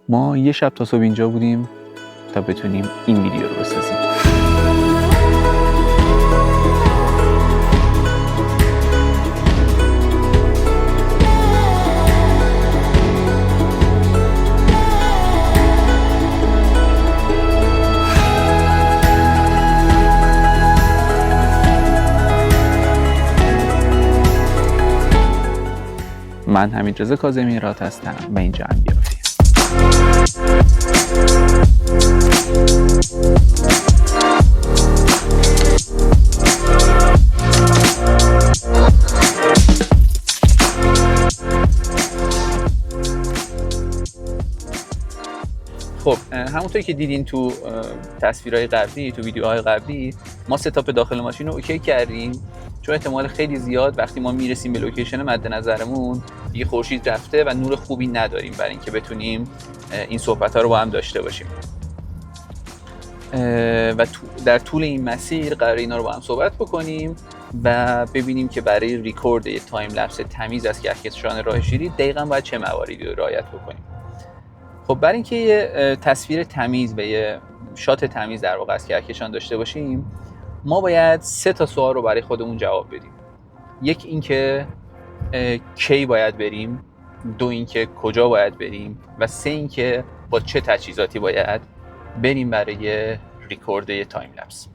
ما یه شب تا صبح اینجا بودیم تا بتونیم این ویدیو رو بسازیم. من حمیدرضا کاظمی رات هستم و اینجا انبیافی. خب همونطوری که دیدین تو تصویرهای قبلی، تو ویدیوهای قبلی، ما ستاپ داخل ماشین رو اوکی کردیم، چون احتمال خیلی زیاد وقتی ما میرسیم به لوکیشن مد نظرمون دیگه خورشید رفته و نور خوبی نداریم برای اینکه بتونیم این صحبت‌ها رو با هم داشته باشیم. و در طول این مسیر قراره اینا رو با هم صحبت بکنیم و ببینیم که برای ریکورد یه تایم لپس تمیز از کهکشان راه شیری دقیقاً باید چه مواردی رو رعایت بکنیم. خب برای اینکه یه تصویر تمیز و یه شات تمیز در واقع از کهکشان داشته باشیم، ما باید 3 تا سوال رو برای خودمون جواب بدیم. یک اینکه کی باید بریم، 2 اینکه کجا باید بریم و 3 اینکه با چه تجهیزاتی باید بریم برای ریکورد یه تایم لپس.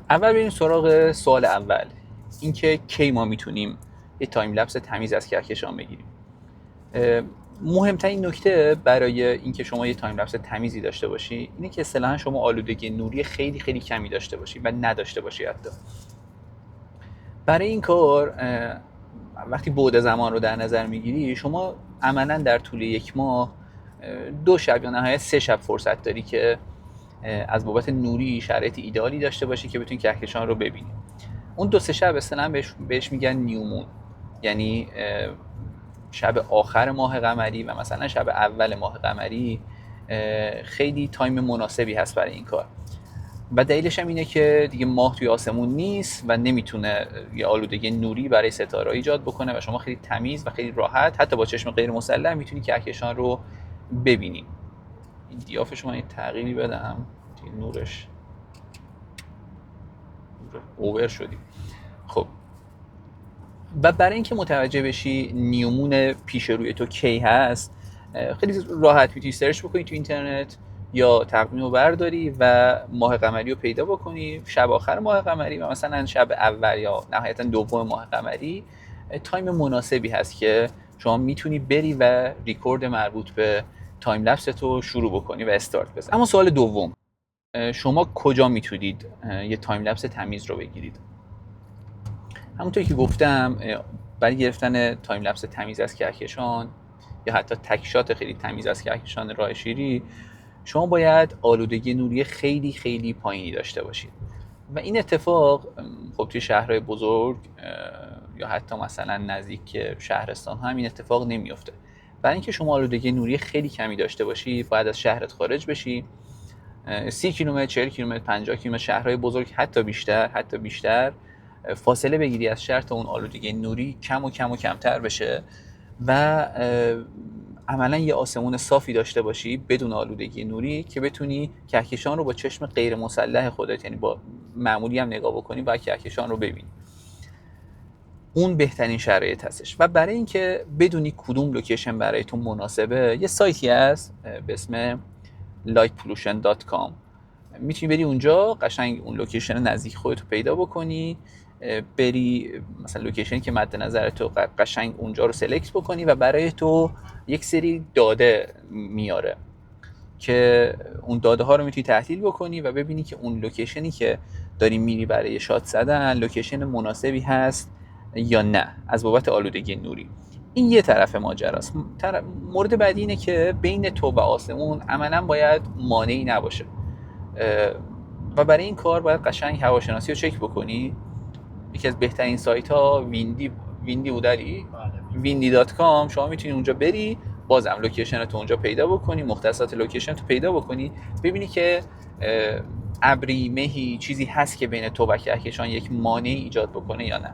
اول بریم سراغ سوال اول، اینکه کی ما میتونیم یه تایم لپس تمیز از کهکشان بگیریم. مهمترین نکته برای اینکه شما یه تایم لپس تمیزی داشته باشی اینه که اصطلاحاً شما آلودگی نوری خیلی خیلی کمی داشته باشی و نداشته باشی. حتی برای این کار وقتی بعد زمان رو در نظر میگیری، شما عملاً در طول 1 ماه 2 شب یا نهایت 3 شب فرصت داری که از بابت نوری شرایط ایدئالی داشته باشی که بتونی کهکشان رو ببینی. اون 2-3 شب اصطلاحاً بهش میگن نیومون، یعنی شب آخر ماه قمری و مثلا شب اول ماه قمری خیلی تایم مناسبی هست برای این کار و دلیلش هم اینه که دیگه ماه توی آسمون نیست و نمیتونه یه آلودگی نوری برای ستاره ایجاد بکنه و شما خیلی تمیز و خیلی راحت حتی با چشم غیر مسلح میتونی کهکشان رو ببینی. این دیاف شما این تغییری بدم، نورش اوور شدی. خب و برای اینکه متوجه بشی نیومون پیش روی تو کی هست، خیلی راحت میتونی سرچ بکنی تو اینترنت یا تقویم رو برداری و ماه قمری رو پیدا بکنی، شب آخر ماه قمری و مثلا شب اول یا نهایتا دوم ماه قمری تایم مناسبی هست که شما میتونی بری و ریکورد مربوط به تایم لپس تو شروع بکنی و استارت بزنی. اما سوال دوم، شما کجا میتونید یه تایم لپس تمیز رو بگیرید؟ همونطوری که گفتم، برای گرفتن تایم لپس تمیز از کهکشان یا حتی تک شات خیلی تمیز از کهکشان راه شیری، شما باید آلودگی نوری خیلی خیلی پایینی داشته باشید و این اتفاق خب توی شهرهای بزرگ یا حتی مثلا نزدیک شهرستان ها همین اتفاق نمیفته. برای اینکه شما آلودگی نوری خیلی کمی داشته باشی باید از شهرت خارج بشی، 30 کیلومتر، 40 کیلومتر، 50 کیلومتر، شهرهای بزرگ حتی بیشتر فاصله بگیری از شهر تا اون آلودگی نوری کم و کمتر بشه و عملا یه آسمون صافی داشته باشی بدون آلودگی نوری که بتونی کهکشان رو با چشم غیر مسلح خودت، یعنی با معمولی هم نگاه بکنی و کهکشان رو ببینی. اون بهترین شرایط هستش و برای اینکه بدونی کدوم لوکیشن برای تو مناسبه، یه سایتی هست به اسم lightpollution.com. میتونی بری اونجا قشنگ اون لوکیشن نزدیک خودت رو پیدا بکنی، بری مثلا لوکیشنی که مد نظر تو قشنگ اونجا رو سلکت بکنی و برای تو یک سری داده میاره که اون داده ها رو میتونی تحلیل بکنی و ببینی که اون لوکیشنی که داری میری برای شات زدن لوکیشن مناسبی هست یا نه از بابت آلودگی نوری. این یه طرف ماجراست. مورد بعدی اینه که بین تو و آسمون عملاً باید مانعی نباشه و برای این کار باید قشنگ هواشناسی رو چک بکنی. یکی از بهترین سایت ها ویندی بوداری؟ ویندی.com. شما میتونی اونجا بری، بازم لوکیشن تو اونجا پیدا بکنی، مختصات لوکیشن تو پیدا بکنی، ببینی که ابری، مهی، چیزی هست که بین تو و کهکشان یک مانعی ایجاد بکنه یا نه.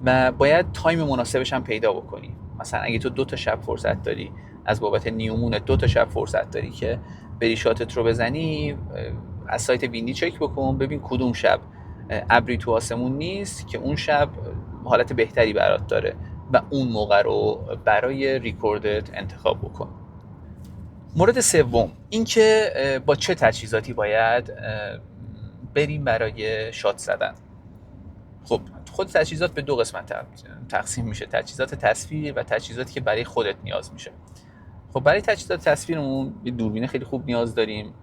و باید تایم مناسبش هم پیدا بکنی. مثلا اگه تو 2 تا شب فرصت داری از بابت نیومون 2 تا شب فرصت داری که بری شاتت رو بزنی. از سایت ویندی چک بکن ببین کدوم شب ابری تو آسمون نیست که اون شب حالت بهتری برات داره و اون موقع رو برای ریکوردت انتخاب بکن. مورد سوم این که با چه تجهیزاتی باید بریم برای شات زدن. خب خود تجهیزات به 2 قسمت تقسیم میشه، تجهیزات تصویر و تجهیزاتی که برای خودت نیاز میشه. خب برای تجهیزات تصویرمون یه دوربین خیلی خوب نیاز داریم.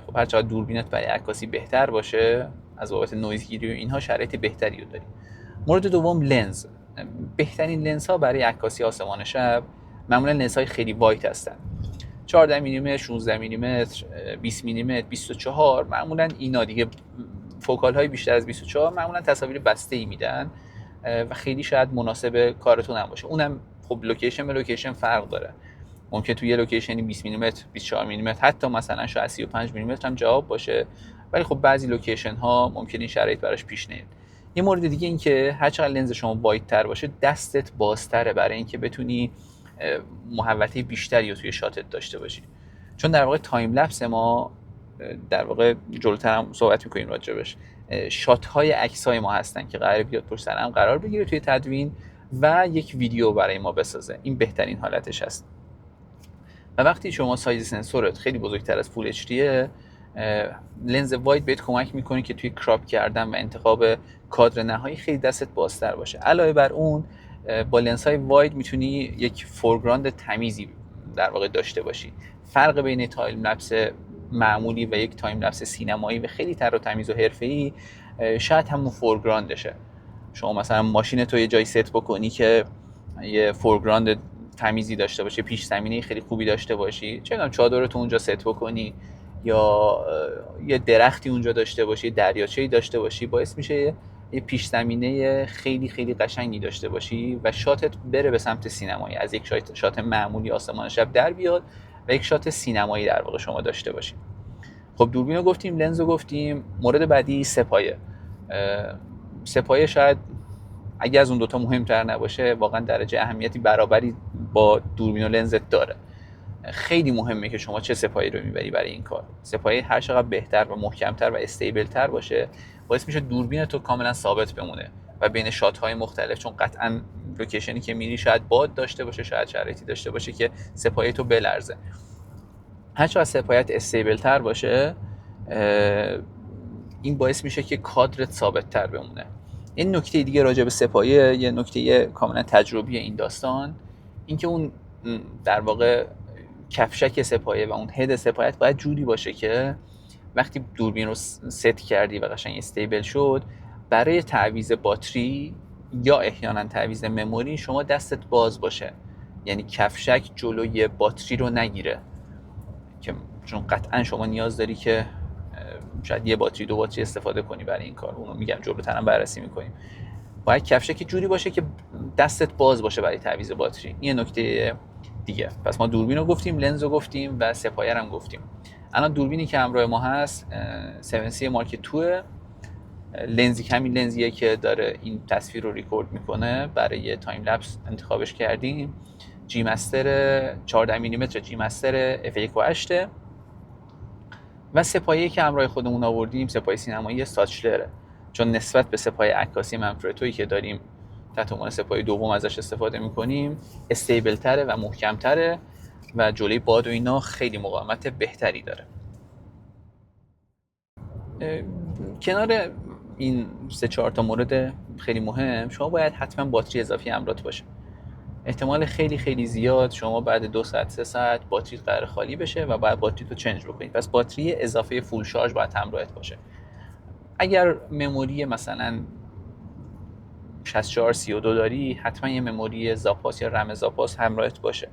خب هر چقدر دوربینت برای عکاسی بهتر باشه از بابت نویز گیری و اینها شرایط بهتری رو داریم. مورد دوم لنز. بهترین لنز ها برای عکاسی آسمان شب معمولا لنز های خیلی وایت هستن. 14 میلیمتر، 16 میلیمتر، 20 میلیمتر، 24 معمولا اینا دیگه فوکال های بیشتر از 24 معمولا تصاویر بسته ای میدن و خیلی شاید مناسب کارتون هم باشه. اونم خب لوکیشن به لوکیشن فرق داره. ممکن توی یه لوکیشنی 20 میلیمتر، 24 میلیمتر، حتی مثلا شاید 35 میلیمتر هم جواب باشه، ولی خب بعضی لوکیشن ها ممکن این شرایط براش پیش نیاد. یه مورد دیگه این که هر چقدر لنز شما وایت تر باشه دستت بازتره برای اینکه بتونی محوطه بیشتری رو توی شاتت داشته باشی. چون در واقع تایم لپس ما در واقع جلوتر هم صحبت می‌کنیم راجبش، شات های عکس های ما هستن که قراره بیاد پشت سر هم قرار بگیره توی تدوین و یک ویدیو برای ما بسازه. این بهترین حالتش هست. و وقتی شما سایز سنسورت خیلی بزرگتر از فول اچ دیه، لنز واید بهت کمک میکنه که توی کراپ کردن و انتخاب کادر نهایی خیلی دستت بازتر باشه. علاوه بر اون با لنزهای واید میتونی یک فورگراند تمیزی در واقع داشته باشی. فرق بین تایم لپس معمولی و یک تایم لپس سینمایی و خیلی تر و تمیز و حرفه‌ای شاید همون فورگراندشه. شما مثلا ماشین تو یه جایی ست بکنی که یه فورگراند تمیزی داشته باشه، پیش زمینه خیلی خوبی داشته باشی، چه می‌دونم چادرتو اونجا ست بکنی یا یه درختی اونجا داشته باشی، دریاچه‌ای داشته باشی، باعث میشه یه پیش زمینه خیلی خیلی قشنگی داشته باشی و شاتت بره به سمت سینمایی، از یک شات معمولی آسمان شب در بیاد و یک شات سینمایی در واقع شما داشته باشی. خب دوربین رو گفتیم، لنز رو گفتیم. مورد بعدی سپایه. سپایه شاید اگه از اون دوتا مهمتر نباشه واقعا درجه اهمیتی برابری با دوربین و لنزت داره. خیلی مهمه که شما چه سپایی رو میبری برای این کار. سپایی هر چقدر بهتر و محکمتر و استیبل تر باشه باعث میشه دوربین تو کاملا ثابت بمونه و بین شات های مختلف، چون قطعا لوکیشنی که میری شاید باد داشته باشه، شاید شرایطی داشته باشه که سپایی تو بلرزه. هر چقدر سپایت استیبل تر باشه این باعث میشه که کادرت ثابت تر بمونه. این نکته دیگه راجع به سپایه، یه نکته کاملا تجربی این داستان، این که اون در واقع کفشک سپایه و اون هد سپایت باید جوری باشه که وقتی دوربین رو ست کردی و قشنگ استیبل شد، برای تعویض باتری یا احیانا تعویض مموری شما دستت باز باشه، یعنی کفشک جلوی باتری رو نگیره، که چون قطعا شما نیاز داری که شاید یه باتری 2 باتری استفاده کنی برای این کار. اونو میگم جلوتر هم بررسی میکنیم. باید کفشک جوری باشه که دستت باز باشه برای تعویض باتری. این نکته دیگه. پس ما دوربین رو گفتیم، لنز رو گفتیم و سپایر هم گفتیم. الان دوربینی که همراه ما هست 7C مارک 2، لنزی همین لنزیه که داره این تصویر رو ریکورد میکنه. برای تایم لپس انتخابش کردیم. جی مستر 14 میلیمتر جی مستر f1.8 و سپایه‌ای که همراه خودمون آوردیم سپایه سینمایی ساچلره، چون نسبت به سپایه عکاسی منفرتویی که داریم تحت عنوان سپایه دوم ازش استفاده میکنیم استیبل تره و محکم تره و جلوی باد و اینا خیلی مقاومت بهتری داره. کنار این 3-4 تا مورد خیلی مهم، شما باید حتما باتری اضافی همراهت باشه. احتمال خیلی خیلی زیاد شما بعد 2 ساعت 3 ساعت باتری قرار خالی بشه و باید باتری تو چنج بکنید. پس باتری اضافه فول شارژ باید همراهت باشه. اگر مموری مثلا 6432 داری، حتما یه مموری زاپاس یا رم زاپاس همراهت باشه،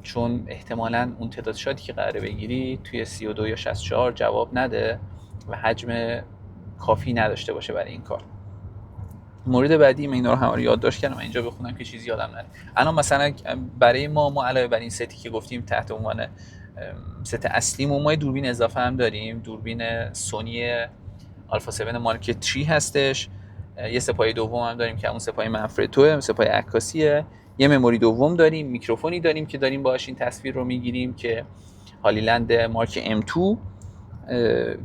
چون احتمالاً اون تعداد شاتی که قراره بگیری توی 32 یا 64 جواب نده و حجم کافی نداشته باشه برای این کار. مورد بعدی من اینا رو همه رو یادداشت کردم، من اینجا بخونم که چیزی یادم نره. الان مثلا برای ما علاوه بر این ستی که گفتیم تحت عنوان ست اصلیمون، ما دوربین اضافه هم داریم. دوربین سونی آلفا 7 مارک 3 هستش. یه سپایه دوم هم داریم که همون سپایه منفرد 2 سپایه عکاسیه یه مموری دوم داریم، میکروفونی داریم که داریم باهاش این تصویر رو میگیریم که هالیلند مارک M2.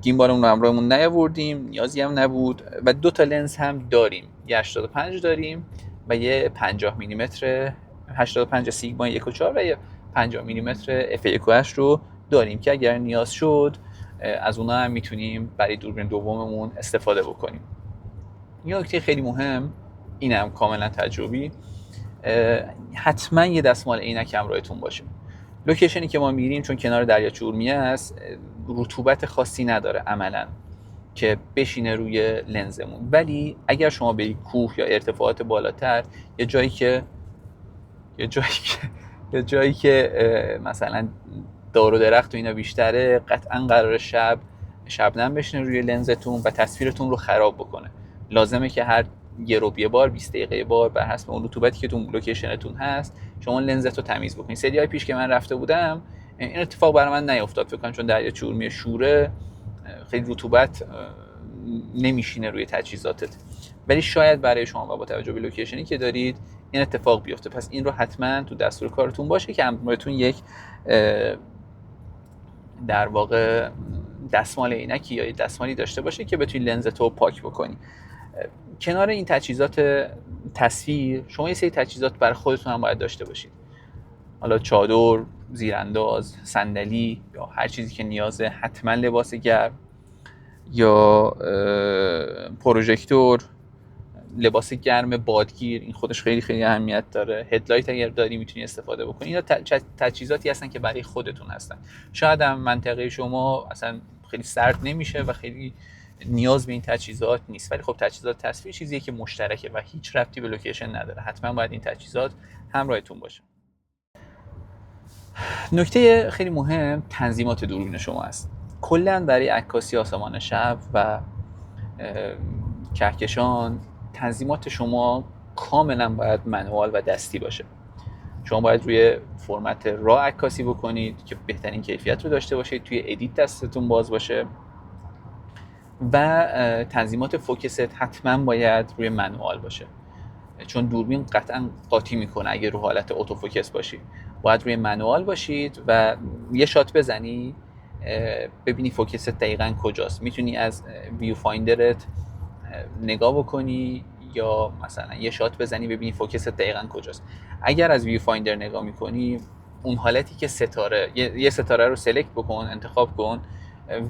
گیمبالمون رو همراهمون نیاوردیم، نیازی هم نبود. و 2 تا لنز هم داریم، یه 85 داریم و یه 50 میلیمتر 85 سیگما 1.4 و یه 50 میلیمتر f1.8 رو داریم که اگر نیاز شد از اونها هم میتونیم برای دوربین دوممون استفاده بکنیم. یه نکته خیلی مهم اینم کاملا تجربی، حتما یه دستمال عینک همراهتون باشه. لوکیشنی که ما میریم چون کنار دریاچه ارومیه است، رطوبت خاصی نداره عملا که بشینه روی لنزمون، ولی اگر شما برید کوه یا ارتفاعات بالاتر، یه جایی که مثلا دار و درخت و اینا بیشتره، قطعا قراره شبنم بشینه روی لنزتون و تصویرتون رو خراب بکنه. لازمه که هر یه رو یه بار 20 دقیقه یه بار بر حسب اون رطوبتی که تو لوکیشنتون هست شما لنزت رو تمیز بکنید. سریای پیش که من رفته بودم این اتفاق برای من نیفتاد، فکر کنم چون دریاچه ارومیه شوره، خیلی رطوبت نمیشینه روی تجهیزاتت، ولی شاید برای شما و با توجه به لوکیشنی که دارید این اتفاق بیفته. پس این رو حتما تو دستور کارتون باشه که همراهتون یک در واقع دستمال عینکی یا دستمالی داشته باشه که بتونی لنزتو پاک بکنی. کنار این تجهیزات تصویر شما یه سری تجهیزات برای خودتون هم باید داشته باشید. حالا چادر، زیرانداز، صندلی یا هر چیزی که نیازه، حتما لباس گرم یا پروژکتور، لباس گرم بادگیر، این خودش خیلی خیلی اهمیت داره. هدلایت اگر داری میتونی استفاده بکنی. اینا تجهیزاتی هستن که برای خودتون هستن. شاید هم منطقه شما اصلا خیلی سرد نمیشه و خیلی نیاز به این تجهیزات نیست، ولی خب تجهیزات تصویر چیزیه که مشترکه و هیچ ربطی به لوکیشن نداره. حتما باید این تجهیزات همراهتون باشه. نکته خیلی مهم تنظیمات دوربین شما است. کلا برای عکاسی آسمان شب و کهکشان تنظیمات شما کاملا باید منوال و دستی باشه. شما باید روی فرمت را عکاسی بکنید که بهترین کیفیت رو داشته باشید، توی ادیت دستتون باز باشه و تنظیمات فوکست حتما باید روی منوال باشه، چون دوربین قطعا قاطی میکنه اگه رو حالت اتو فوکس باشی. باید روی منوال باشید و یه شات بزنی ببینی فوکست دقیقاً کجاست. میتونی از ویو فایندرت نگاه بکنی یا مثلا یه شات بزنی ببینی فوکست دقیقاً کجاست. اگر از ویو فایندر نگاه میکنی اون حالتی که یه ستاره رو سلکت بکن، انتخاب کن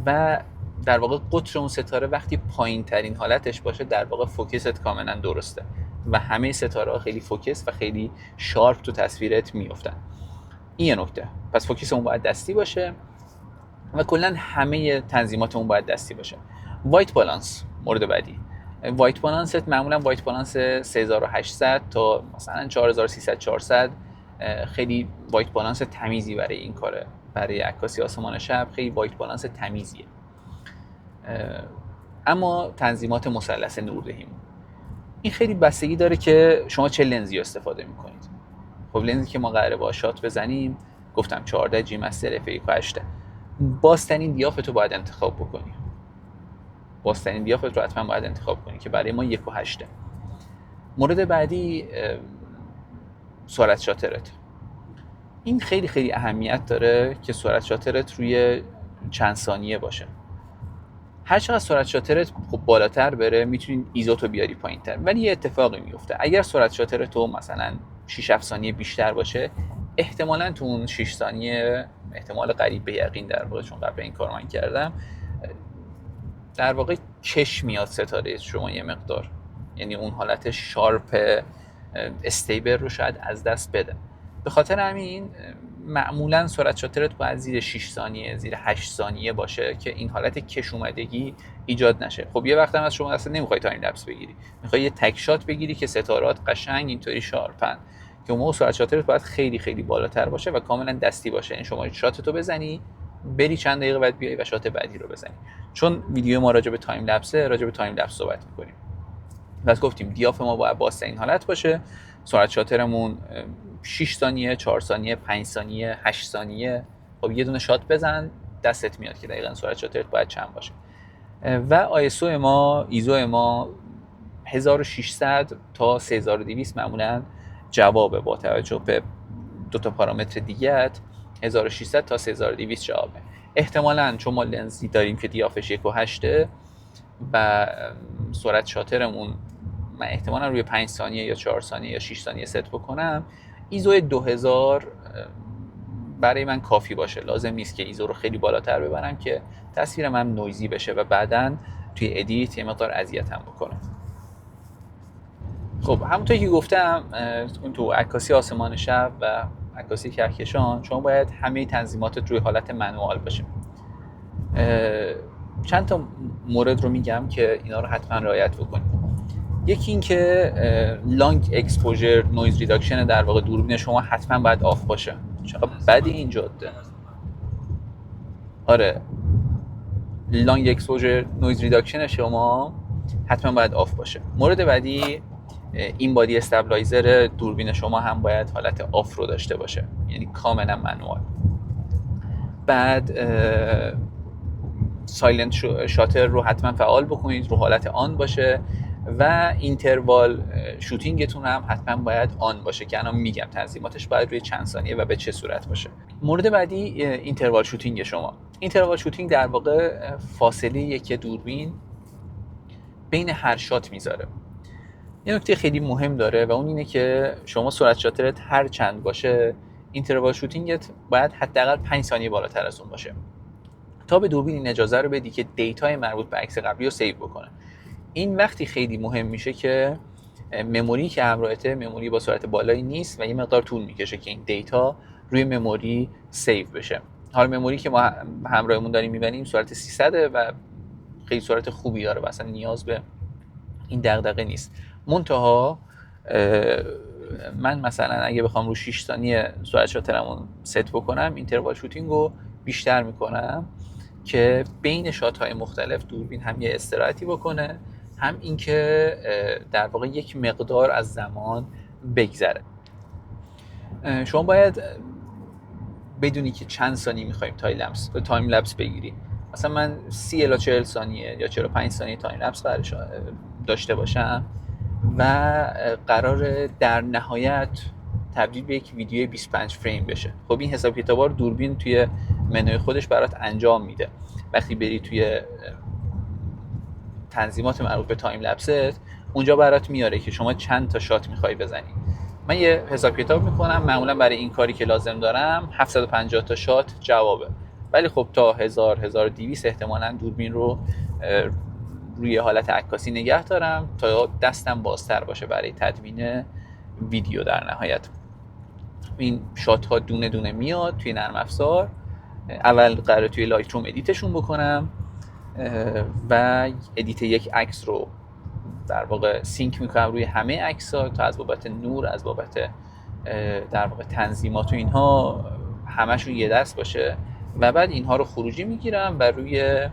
و در واقع قطر اون ستاره وقتی پایین ترین حالتش باشه در واقع فوکست کاملا درسته و همه ستاره ها خیلی فوکس و خیلی شارپ تو تصویرت میافتن. این یه نکته. پس فوکس اون باید دستی باشه و کلا همه تنظیمات اون باید دستی باشه. وایت بالانس مورد بعدی. وایت بالانست معمولا وایت بالانس 3800 تا مثلا 4300 400 خیلی وایت بالانس تمیزی برای این کاره. برای عکاسی آسمان شب خیلی وایت بالانس تمیزیه. اما تنظیمات مثلث نوردهیمون این خیلی بستگی داره که شما چه لنزی استفاده میکنید. خب لنزی که ما قراره با شات بزنیم گفتم 14 جی مستر f1.8 بازترین دیافت رو باید انتخاب بکنی. بازترین دیافت رو حتما باید انتخاب کنی که برای ما 1.8. مورد بعدی سرعت شاترت. این خیلی خیلی اهمیت داره که سرعت شاترت روی چند ثانیه باشه. هر چقدر سرعت شاترت خب بالاتر بره میتونی ایزوتو بیاری پایین‌تر، ولی یه اتفاقی میفته. اگر سرعت شاترت تو مثلا 6 7 ثانیه بیشتر باشه احتمالاً تو اون 6 ثانیه احتمال قریب به یقین در واقع، چون قبل این کارو من کردم، در واقع کش میاد ستاره شما یه مقدار، یعنی اون حالت شارپ استیبل رو شاید از دست بده. به خاطر همین معمولا سرعت شاترت باید زیر 6 ثانیه زیر 8 ثانیه باشه که این حالت کش اومدگی ایجاد نشه. خب یه وقت هم از شما اصلا نمیخوای تایم لپس بگیری، میخوای یه تک شات بگیری که ستارات قشنگ اینطوری شارپن، که اون سرعت شاترت باید خیلی خیلی بالاتر باشه و کاملا دستی باشه. این شما شاتتو بزنی بری چند دقیقه بعد بیای و شات بعدی رو بزنی. چون ویدیو ما راجع به تایم لپس صحبت می‌کنیم. پس گفتیم دیاف ما باید بازترین حالت باشه. سرعت شاترمون 6 ثانیه، 4 ثانیه، 5 ثانیه، 8 ثانیه. خب یه دونه شات بزن دستت میاد که دقیقاً سرعت شاترت باید چند باشه. و ایزو ما 1600 تا 3200 معمولاً جوابه با توجه به 2 پارامتر دیگه 1600 تا 3200 جوابه. احتمالاً چون ما لنزی داریم که دیافش 1.8 و سرعت شاترمون من احتمالاً روی 5 ثانیه یا 4 ثانیه یا 6 ثانیه ست بکنم، ایزو 2000 برای من کافی باشه. لازم نیست که ایزو رو خیلی بالاتر ببرم که تصویرم هم نویزی بشه و بعداً توی ادیت یه مقدار اذیتم بکنه. خب همونطور که گفتم اون تو عکاسی آسمان شب و عکاسی کهکشان شما باید همه تنظیماتت روی حالت منوال باشه. چند تا مورد رو میگم که اینا رو حتما رعایت بکنید. یکی این که لانگ اکسپوژر نویز ریداکشن در واقع دوربین شما حتما باید آف باشه. چقدر بدی این جاده. آره، لانگ اکسپوژر نویز ریداکشن شما حتما باید آف باشه. مورد بعدی این بادی استابلایزر دوربین شما هم باید حالت آف رو داشته باشه، یعنی کاملا منوال. بعد سایلنت شاتر رو حتما فعال بکنید، رو حالت آن باشه و اینتروال شوتینگتون هم حتما باید آن باشه که الان میگم تنظیماتش باید روی چند ثانیه و به چه صورت باشه. مورد بعدی اینتروال شوتینگ شما. اینتروال شوتینگ در واقع فاصله که دوربین بین هر شات میذاره. یه نکته خیلی مهم داره و اون اینه که شما سرعت شاترت هر چند باشه اینتروال شوتینگت باید حداقل 5 ثانیه بالاتر از اون باشه تا به دوربین این اجازه رو بدی که دیتای مربوط به عکس قبلی رو سیو بکنه. این وقتی خیلی مهم میشه که مموری که همراهته مموری با سرعت بالایی نیست و یه مقدار طول میکشه که این دیتا روی مموری سیو بشه. حالا مموری که ما همراهمون داریم میبینیم سرعت 300 و خیلی سرعت خوبی داره و اصلا نیاز به این دغدغه نیست. منتها من مثلا اگه بخوام رو 6 ثانیه سرعت شاترمون ست بکنم اینتروال شوتینگ رو بیشتر میکنم که بین شات های مختلف دوربین هم یه استراحتی بکنه، هم اینکه در واقع یک مقدار از زمان بگذره. شما باید بدونی که چند ثانیه میخوایم تایم لپس بگیری. مثلا من 30 الی 40 ثانیه یا 45 ثانیه تایم لپس داشته باشم و قرار در نهایت تبدیل به یک ویدیوی 25 فریم بشه. خب این حساب کتابا رو دوربین توی منوی خودش برات انجام میده. وقتی بری توی تنظیمات مربوط به تایم لپست اونجا برات میاره که شما چند تا شات میخوای بزنی. من یه حساب کتاب میکنم، معمولا برای این کاری که لازم دارم 750 تا شات جوابه، ولی خب تا 1200 احتمالاً دوربین رو روی حالت عکاسی نگه دارم تا دستم بازتر باشه برای تدوین ویدیو. در نهایت این شات ها دونه دونه میاد توی نرم افزار. اول قراره توی لایت روم ادیتشون بکنم و ادیت یک عکس رو در واقع سینک میکنم روی همه عکس‌ها تا از بابت نور، از بابت در واقع تنظیمات و اینها همشون یه دست باشه و بعد اینها رو خروجی میگیرم و روی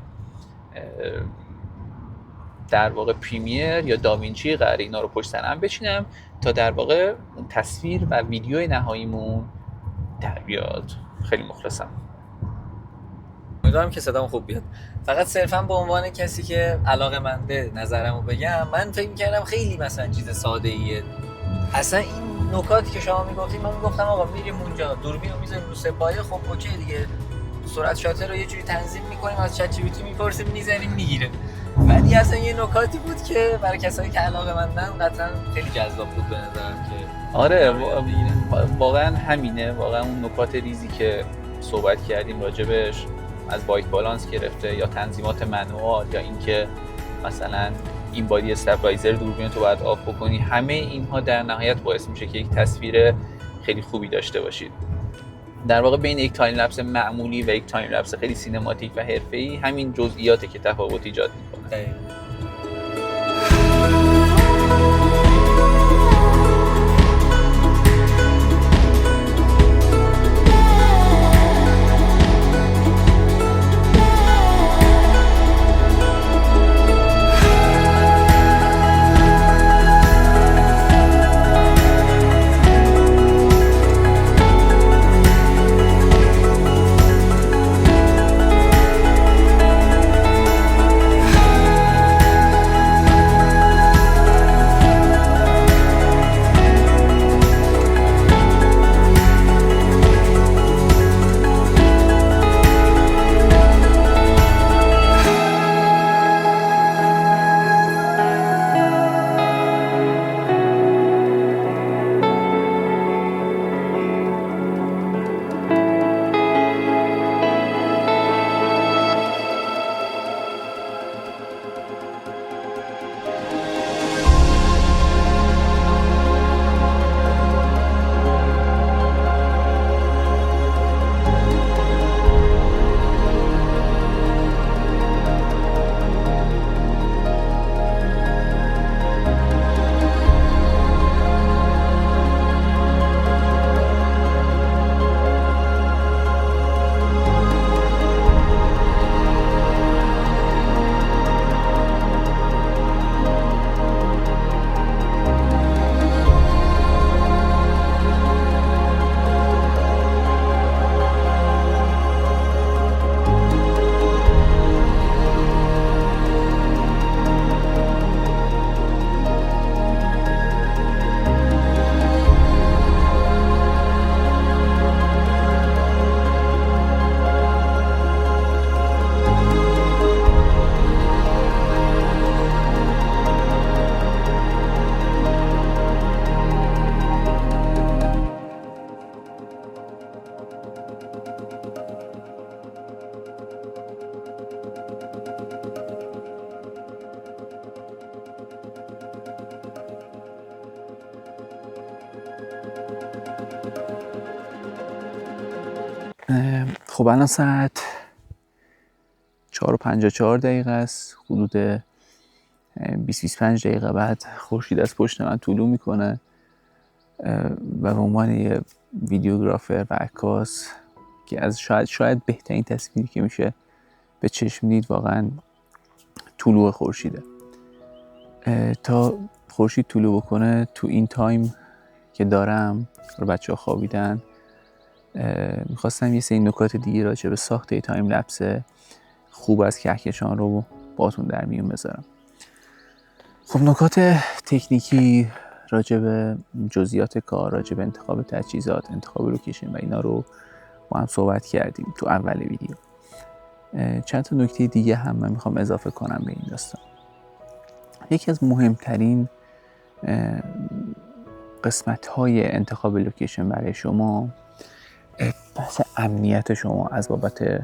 در واقع پریمیر یا داوینچی قراره اینا رو پشت سر هم بچینم تا در واقع تصویر و ویدیوی نهاییمون در بیاد. خیلی مخلصم. امیدوارم که صدام خوب بیاد. فقط صرفا به عنوان کسی که علاقه‌منده نظرمو بگم، من فکر می‌کردم خیلی مثلا چیز ساده‌ایه. اصلا این نکاتی که شما میگفتید من میگفتم آقا میریم اونجا دوربین رو میذاریم رو سپایه، خب اوکی دیگه، سرعت شاتر رو یه جوری تنظیم می‌کنیم، از چت جی پی تی می‌پرسیم می‌زنیم میگیره. ولی اصلا یه نکاتی بود که برای کسایی که علاقه‌مندن قطعا خیلی جذاب بود به نظرم که آره واقعا همینه. واقعا اون نکات ریزی که صحبت کردیم راجبش، از وایت بالانس گرفته یا تنظیمات منوال یا اینکه مثلا این بادی استابلایزر دوربین تو باید آف بکنی، همه اینها در نهایت باعث میشه که یک تصویر خیلی خوبی داشته باشید. در واقع بین یک تایم لپس معمولی و یک تایم لپس خیلی سینماتیک و حرفه‌ای همین جزئیاته که تفاوت ایجاد میکنه. خب الان ساعت 4:54 است. حدود 20-25 دقیقه بعد خورشید از پشت من طلوع میکنه و به عنوان یه ویدیوگرافر و عکاس که از شاید بهترین تصویری که میشه به چشم دید واقعا طلوع خورشیده. تا خورشید طلوع بکنه تو این تایم که دارم رو بچه ها خوابیدن، میخواستم یه سری نکات دیگه راجع به ساخته تایم لپس خوب از کهکشان رو باتون در میون بذارم. خب نکات تکنیکی راجع به جزئیات کار، راجع به انتخاب تجهیزات، انتخاب لوکیشن و اینا رو با هم صحبت کردیم تو اول ویدیو. چند تا نکته دیگه هم من میخوام اضافه کنم به این داستان. یکی از مهمترین قسمت‌های انتخاب لوکیشن برای شما بحث امنیت شما از بابت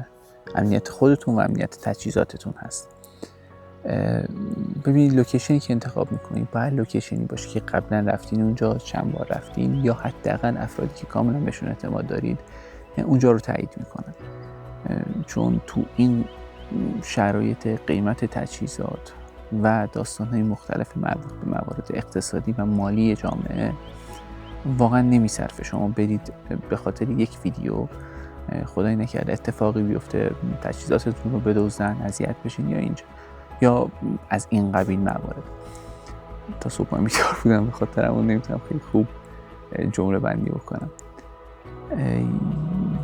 امنیت خودتون و امنیت تجهیزاتتون هست. ببینید لوکیشنی که انتخاب میکنید باید لوکیشنی باشه که قبلا رفتین اونجا، چند بار رفتین، یا حداقل افرادی که کاملا بهشون اعتماد دارید اونجا رو تایید میکنن. چون تو این شرایط قیمت تجهیزات و داستان‌های مختلف مربوط به موارد اقتصادی و مالی جامعه واقعا نمیصرفه شما برید به خاطر یک ویدیو خدای نکرده اتفاقی بیفته تجهیزاتتون رو بدزدن، اذیت بشین یا اینجا یا از این قبیل موارد. تا صبح من بیدار بودم به خاطرم اون نمیتونم خیلی خوب جمله بندی بکنم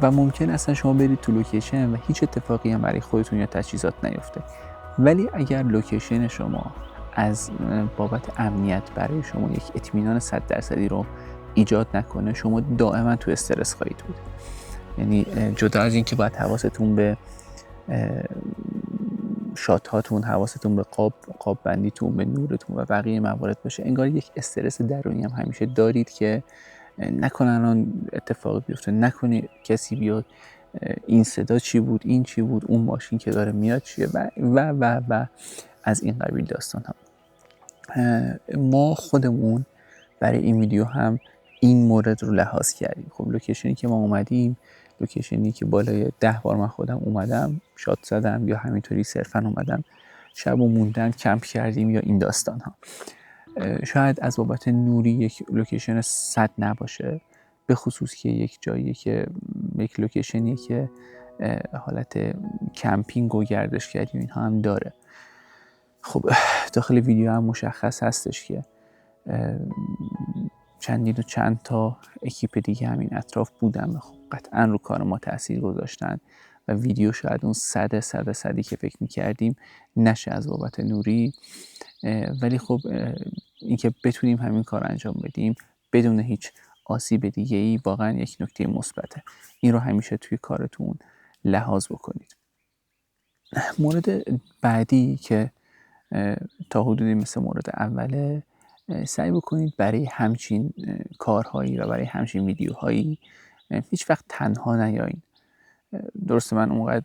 و ممکن اصلا شما برید تو لوکیشن و هیچ اتفاقی هم برای خودتون یا تجهیزات نیفته. ولی اگر لوکیشن شما از بابت امنیت برای شما یک اطمینان 100% رو ایجاد نکنه، شما دائما تو استرس خواهید بود. یعنی جدا از این که باید حواستون به شات هاتون، حواستون به قاب بندیتون، به نورتون و بقیه موارد باشه، انگار یک استرس درونی هم همیشه دارید که نکنه الان اتفاقی بیفته، نکنه کسی بیاد این صدا چی بود، این چی بود، اون ماشین که داره میاد چیه و از این قبیل داستان هم. ما خودمون برای این ویدیو هم این مورد رو لحاظ کردیم. خب لوکیشنی که ما اومدیم، لوکیشنی که بالای 10 بار من خودم اومدم شات زدم یا همینطوری صرفا اومدم شب و موندن کمپ کردیم یا این داستان ها. شاید از بابت نوری یک لوکیشن 100 نباشه، به خصوص که یک جایی که یک لوکیشنی که حالت کمپینگ و گردشگری اینها هم داره. خب داخل ویدیو هم مشخص هستش که چند تا اکیپ دیگه همین اطراف بودن، خب قطعا رو کار ما تاثیر گذاشتن و ویدیو شاید اون صدی که فکر میکردیم نشه از بابت نوری. ولی خب اینکه بتونیم همین کار انجام بدیم بدون هیچ آسیب دیگه ای واقعا یک نکته مثبته. این رو همیشه توی کارتون لحاظ بکنید. مورد بعدی که تا حدودی مثل مورد اوله، سعی بکنید برای همچین کارهایی و برای همچین ویدیوهایی هیچ وقت تنها نیایین. درسته من اونقدر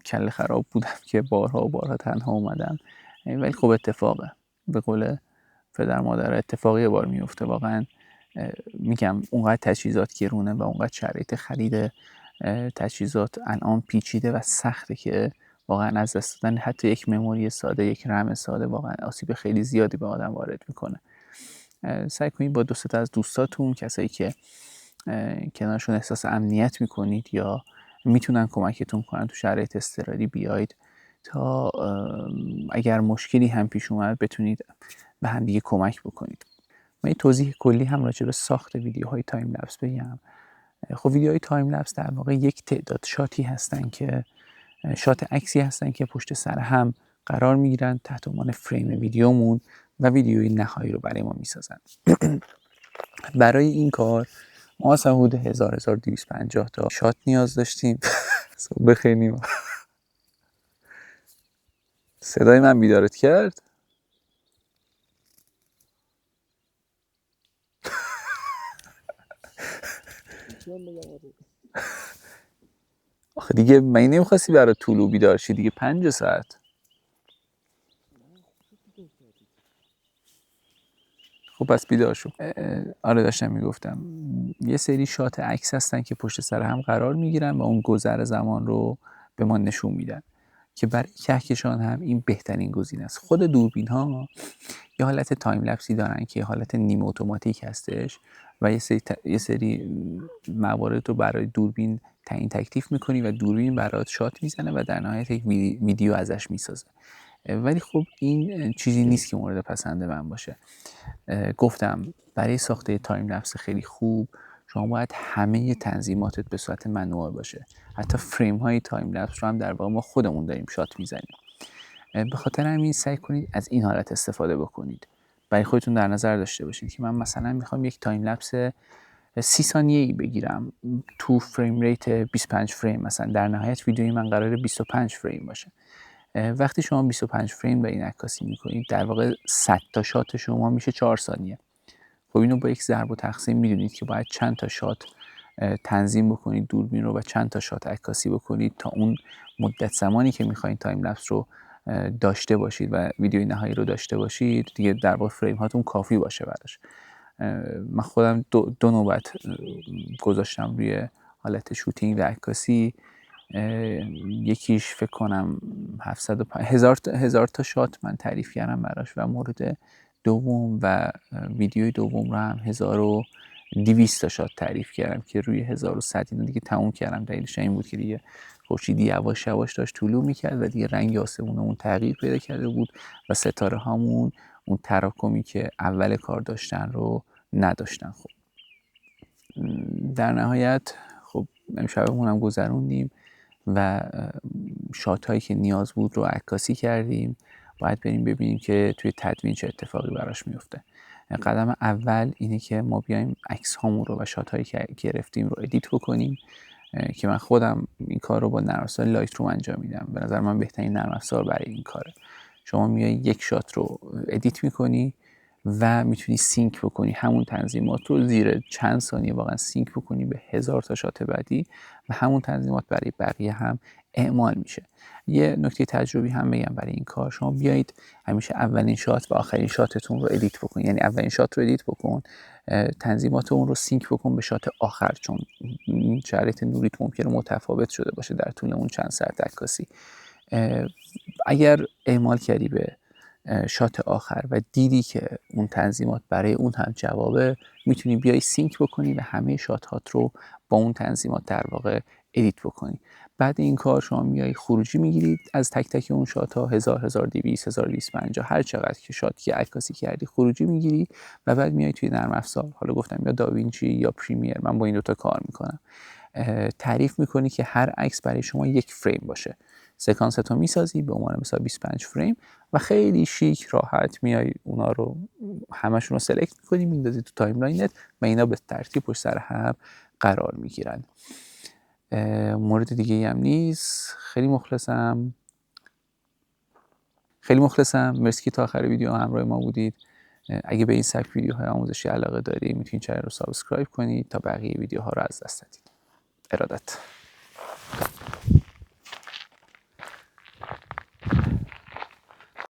کله خراب بودم که بارها تنها اومدم، ولی خب اتفاقه، به قول پدر مادر اتفاقی بار میفته. واقعا میگم اونقدر تجهیزات گرونه و اونقدر شرایط خرید تجهیزات الان پیچیده و سخته که واقعا از دست دادن حتی یک مموری ساده، یک رم ساده واقعا آسیب خیلی زیادی به آدم وارد میکنه. سعی کنید با 2-3 تا از دوستاتون، کسایی که کنارشون احساس امنیت میکنید یا میتونن کمکتون کنن تو شرایط اضطراری، بیاید تا اگر مشکلی هم پیش اومد بتونید به هم دیگه کمک بکنید. من یه توضیح کلی هم راجع به ساخت ویدیوهای تایم لپس بگم. خب ویدیوهای تایم لپس در واقع یک تعداد شاتی هستن که شات عکسی هستن که پشت سر هم قرار میگیرن تحت عنوان فریم ویدیومون و ویدیوی نهایی رو برای ما میسازن. برای این کار ما اصلا حدود 1250 تا شات نیاز داشتیم. صبح بخیر نیما. صدای من بیدارت کرد؟ آخه دیگه من نمیخواستی برای طلوع بیدار شی دیگه 5 ساعت. خب خب پس بیدار شو. آره داشتم میگفتم یه سری شات عکس هستن که پشت سر هم قرار میگیرن و اون گذر زمان رو به ما نشون میدن که برای کهکشان هم این بهترین گزینه است. خود دوربین ها یه حالت تایم لپسی دارن که حالت نیمه اتوماتیک هستش و یه سری موارد رو برای دوربین تعیین تکلیف میکنی و دوربین برات شات میزنه و در نهایت یک ویدیو ازش میسازه. ولی خب این چیزی نیست که مورد پسند من باشه. گفتم برای ساخته تایم لپس خیلی خوب شما باید همه تنظیماتت به صورت منوال باشه. حتی فریم های تایم لپس رو هم در واقع ما خودمون داریم شات میزنیم. به خاطر همین سعی کنید از این حالت استفاده بکنید. برای خودتون در نظر داشته باشید که من مثلا میخوام یک تایم لپس 30 ثانیه‌ای بگیرم تو فریم ریت 25 فریم، مثلا در نهایت ویدیوی من قراره 25 فریم باشه. وقتی شما 25 فریم به این عکاسی میکنید در واقع 100 تا شات شما میشه 4 ثانیه. خب اینو با یک ضرب و تقسیم میدونید که باید چند تا شات تنظیم بکنید دوربین رو و چند تا شات عکاسی بکنید تا اون مدت زمانی که میخواین تایم لپس رو داشته باشید و ویدیوی نهایی رو داشته باشید دیگه در واقع فریم هاتون کافی باشه براش. من خودم دو نوبت گذاشتم روی حالت شوتینگ و عکاسی. یکیش فکر کنم 700 تا شات من تعریف کردم براش و مورد دوم و ویدیوی دوم رو هم 1200 تا شات تعریف کردم که روی 1100 اینو دیگه تموم کردم. دلیلش این بود که دیگه خورشیدی یواش یواش داشت طلوع میکرد و دیگه رنگ آسمونمون تغییر پیدا کرده بود و ستاره هامون اون تراکمی که اول کار داشتن رو نداشتن. خب در نهایت خب امشبمون هم گذروندیم و شات هایی که نیاز بود رو عکاسی کردیم. باید بریم ببینیم که توی تدوین چه اتفاقی براش میفته. قدم اول اینه که ما بیایم عکس هامون رو و شات هایی که گرفتیم رو ادیت بکنیم که من خودم این کار رو با نرم افزار لایت روم انجام میدم. به نظر من بهترین نرم افزار برای این کاره. شما میای یک شات رو ادیت میکنی و میتونی سینک بکنی همون تنظیمات رو زیر چند ثانیه واقعا سینک بکنی به 1000 تا شات بعدی و همون تنظیمات برای بقیه هم اعمال میشه. یه نکته تجربی هم بگم برای این کار، شما بیایید همیشه اولین شات و آخرین شاتتون رو ادیت بکن. یعنی اولین شات رو ادیت بکن، تنظیمات اون رو سینک بکن به شات آخر، چون شرایط نوریت ممکنه متفاوت شده باشه در طول اون چند ساعت عکاسی. اگر اعمال کردی به شات آخر و دیدی که اون تنظیمات برای اون هم جوابه، میتونی بیای سینک بکنی و همه شات هات رو با اون تنظیمات در واقع ادیت بکنی. بعد این کار شما میای خروجی میگیرید از تک تک اون شات ها 1000 1200 1250 هر چقدر که شاتی که عکاسی کردی خروجی میگیری و بعد میای توی نرم افزار، حالا گفتم یا داوینچی یا پریمیر، من با این دوتا کار میکنم، تعریف میکنی که هر عکس برای شما یک فریم باشه. سکانس تو میسازی به عنوان مثلا 25 فریم و خیلی شیک راحت میای اونا رو همشون رو سلکت میکنی میندازی تو تایملاینت و اینا به ترتیب پشت سر هم قرار میگیرن. مورد دیگه هم نیست. خیلی مخلصم. مرسی که تا آخر ویدیو همراه ما بودید. اگه به این سبک ویدیوهای آموزشی علاقه داری میتونید چنل رو سابسکرایب کنید تا بقیه ویدیوها رو از دست ندید. ارادت.